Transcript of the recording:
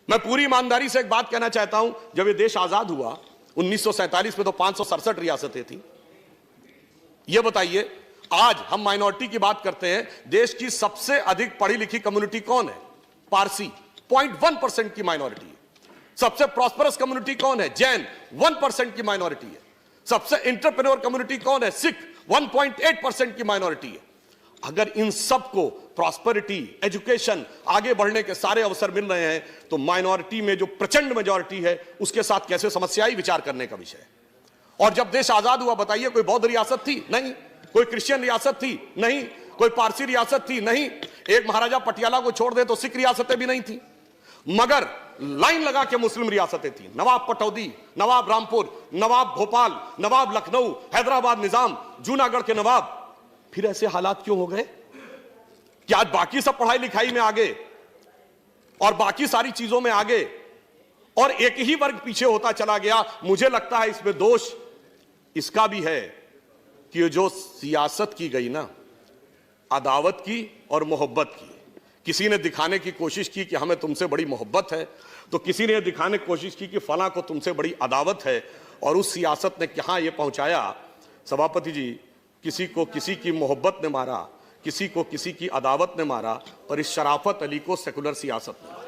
मैं पूरी ईमानदारी से एक बात कहना चाहता हूं, जब ये देश आजाद हुआ 1947 में तो 567 रियासतें थी। ये बताइए आज हम माइनॉरिटी की बात करते हैं, देश की सबसे अधिक पढ़ी लिखी कम्युनिटी कौन है? पारसी, 0.1% की माइनॉरिटी है। सबसे प्रॉस्परस कम्युनिटी कौन है? जैन, 1% की माइनॉरिटी है। सबसे इंटरप्रेन्योर कम्युनिटी कौन है? सिख, 1.8% की माइनॉरिटी है। अगर इन सबको प्रॉस्पेरिटी, एजुकेशन, आगे बढ़ने के सारे अवसर मिल रहे हैं, तो माइनॉरिटी में जो प्रचंड मेजॉरिटी है उसके साथ कैसे समस्याएं विचार करने का विषय है। और जब देश आजाद हुआ बताइए, कोई बौद्ध रियासत थी? नहीं। कोई क्रिश्चियन रियासत थी? नहीं। कोई पारसी रियासत थी? नहीं। एक महाराजा पटियाला को छोड़ दे तो सिख रियासतें भी नहीं थी, मगर लाइन लगा के मुस्लिम रियासतें थी। नवाब पटौदी, नवाब रामपुर, नवाब भोपाल, नवाब लखनऊ, हैदराबाद निजाम, जूनागढ़ के नवाब। फिर ऐसे हालात क्यों हो गए कि आज बाकी सब पढ़ाई लिखाई में आगे और बाकी सारी चीजों में आगे और एक ही वर्ग पीछे होता चला गया? मुझे लगता है इसमें दोष इसका भी है कि जो सियासत की गई ना, अदावत की और मोहब्बत की। किसी ने दिखाने की कोशिश की कि हमें तुमसे बड़ी मोहब्बत है, तो किसी ने दिखाने की कोशिश की कि फलां को तुमसे बड़ी अदावत है, और उस सियासत ने कहां यह पहुंचाया सभापति जी, किसी को किसी की मोहब्बत ने मारा, किसी को किसी की अदावत ने मारा, पर इस शराफत अली को सेकुलर सियासत ने